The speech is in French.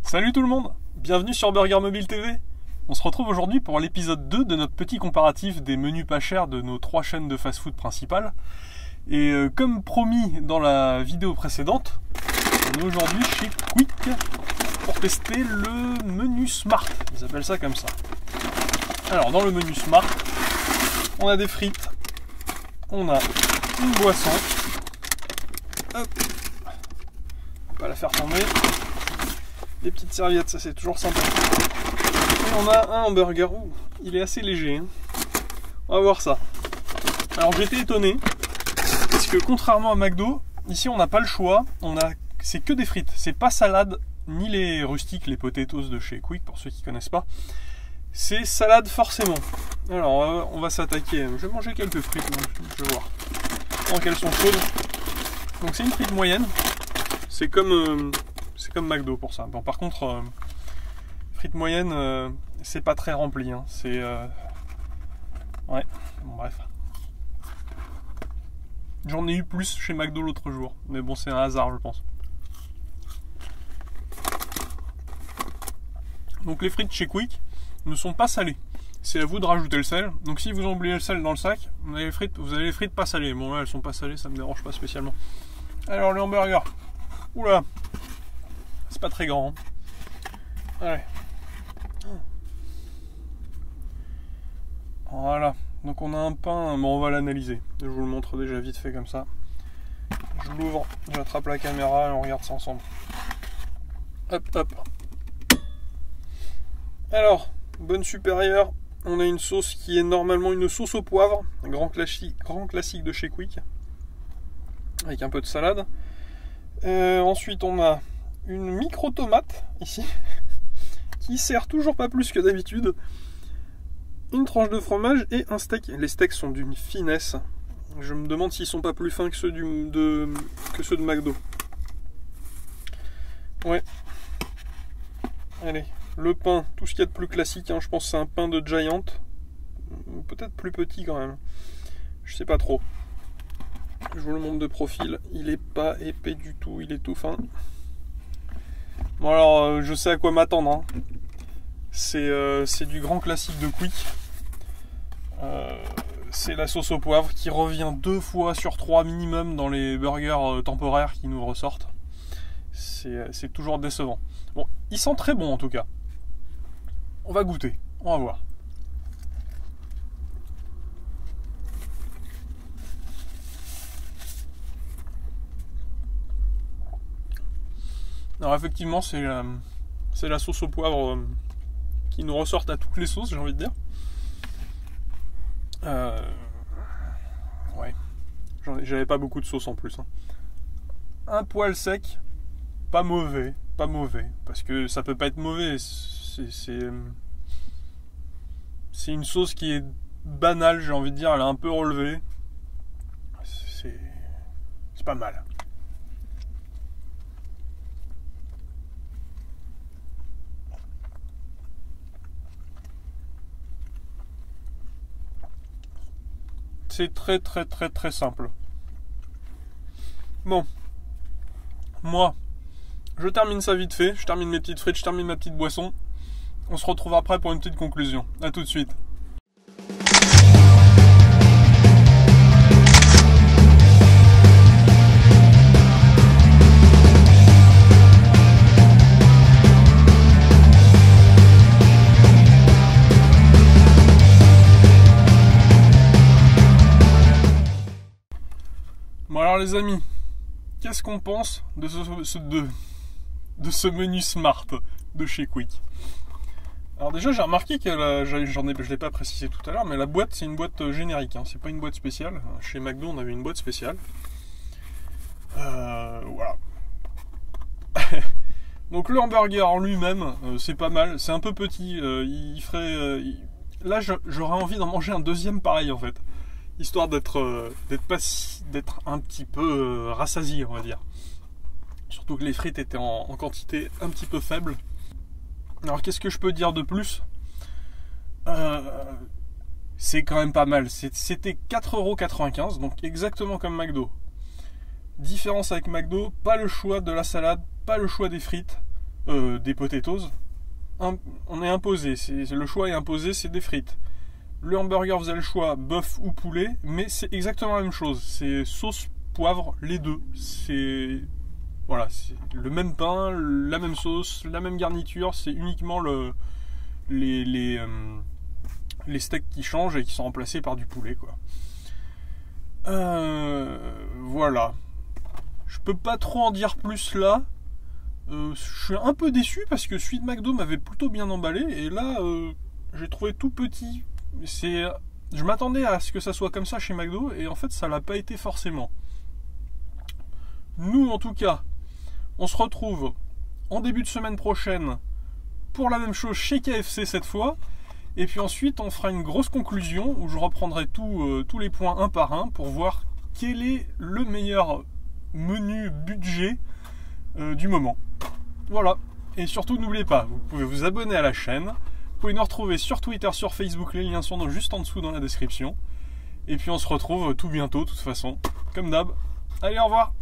Salut tout le monde, bienvenue sur Burger Mobile TV. On se retrouve aujourd'hui pour l'épisode 2 de notre petit comparatif des menus pas chers de nos 3 chaînes de fast-food principales. Et comme promis dans la vidéo précédente, on est aujourd'hui chez Quick pour tester le menu Smart. Ils appellent ça comme ça. Alors dans le menu Smart, on a des frites, on a une boisson. Hop, on va pas la faire tomber. Des petites serviettes, ça c'est toujours sympa. Et on a un hamburger. Ouh, il est assez léger. Hein. On va voir ça. Alors j'étais étonné parce que contrairement à McDo, ici on n'a pas le choix. C'est que des frites. C'est pas salade ni les rustiques, les potatoes de chez Quick pour ceux qui connaissent pas. C'est salade forcément. Alors on va s'attaquer. Je vais manger quelques frites. Donc, je vais voir. Tant qu'elles sont chaudes. Donc c'est une frite moyenne. C'est comme McDo pour ça. Bon, par contre, frites moyennes, c'est pas très rempli. Hein. C'est ouais. Bon, bref. J'en ai eu plus chez McDo l'autre jour, mais bon, c'est un hasard, je pense. Donc les frites chez Quick ne sont pas salées. C'est à vous de rajouter le sel. Donc si vous ont oublié le sel dans le sac, vous avez les frites pas salées. Bon là, elles sont pas salées, ça me dérange pas spécialement. Alors les hamburgers. Oula. C'est pas très grand. Hein. Allez. Voilà. Donc on a un pain, bon, on va l'analyser. Je vous le montre déjà vite fait comme ça. Je l'ouvre, j'attrape la caméra et on regarde ça ensemble. Hop, hop. Alors, bonne supérieure, on a une sauce qui est normalement une sauce au poivre, un grand classique de chez Quick, avec un peu de salade. Ensuite on a une micro tomate ici, qui sert toujours pas plus que d'habitude. Une tranche de fromage et un steak. Les steaks sont d'une finesse. Je me demande s'ils sont pas plus fins que ceux de McDo. Ouais. Allez, le pain, tout ce qu'il y a de plus classique. Hein, je pense que c'est un pain de Giant. Peut-être plus petit quand même. Je sais pas trop. Je vous le montre de profil. Il est pas épais du tout. Il est tout fin. Bon alors, je sais à quoi m'attendre. Hein. C'est du grand classique de Quick. C'est la sauce au poivre qui revient 2 fois sur 3 minimum dans les burgers temporaires qui nous ressortent. C'est toujours décevant. Bon, il sent très bon en tout cas. On va goûter, on va voir. Alors effectivement, c'est la sauce au poivre qui nous ressort à toutes les sauces, j'ai envie de dire. Ouais. J'avais pas beaucoup de sauce en plus. Hein. Un poil sec, pas mauvais, parce que ça peut pas être mauvais. C'est une sauce qui est banale, j'ai envie de dire. Elle est un peu relevée. C'est pas mal. C'est très simple. Bon. Moi, je termine ça vite fait. Je termine mes petites frites, je termine ma petite boisson. On se retrouve après pour une petite conclusion. A tout de suite. Bon alors les amis, qu'est-ce qu'on pense de ce menu Smart de chez Quick? Alors déjà j'ai remarqué que je l'ai pas précisé tout à l'heure, mais la boîte c'est une boîte générique, hein, c'est pas une boîte spéciale. Chez McDo on avait une boîte spéciale. Voilà. Donc le hamburger en lui-même, c'est pas mal, c'est un peu petit. Là j'aurais envie d'en manger un deuxième pareil en fait. Histoire d'être un petit peu rassasié, on va dire. Surtout que les frites étaient en quantité un petit peu faible. Alors qu'est-ce que je peux dire de plus ? C'est quand même pas mal. C'était 4,95€, donc exactement comme McDo. Différence avec McDo, pas le choix de la salade, pas le choix des frites. des potatoes, on est imposé, le choix est imposé, c'est des frites. Le hamburger, vous avez le choix bœuf ou poulet, mais c'est exactement la même chose. C'est sauce, poivre, les deux. C'est voilà, c'est le même pain, la même sauce, la même garniture. C'est uniquement les steaks qui changent et qui sont remplacés par du poulet, quoi. Voilà. Je peux pas trop en dire plus là. Je suis un peu déçu parce que celui de McDo m'avait plutôt bien emballé et là j'ai trouvé tout petit. Je m'attendais à ce que ça soit comme ça chez McDo et en fait ça l'a pas été forcément. Nous en tout cas, on se retrouve en début de semaine prochaine pour la même chose chez KFC cette fois. Et puis ensuite on fera une grosse conclusion où je reprendrai tous les points un par un pour voir quel est le meilleur menu budget du moment. Voilà, et surtout n'oubliez pas, vous pouvez vous abonner à la chaîne, vous pouvez nous retrouver sur Twitter, sur Facebook, les liens sont juste en dessous dans la description. Et puis on se retrouve tout bientôt de toute façon, comme d'hab. Allez, au revoir.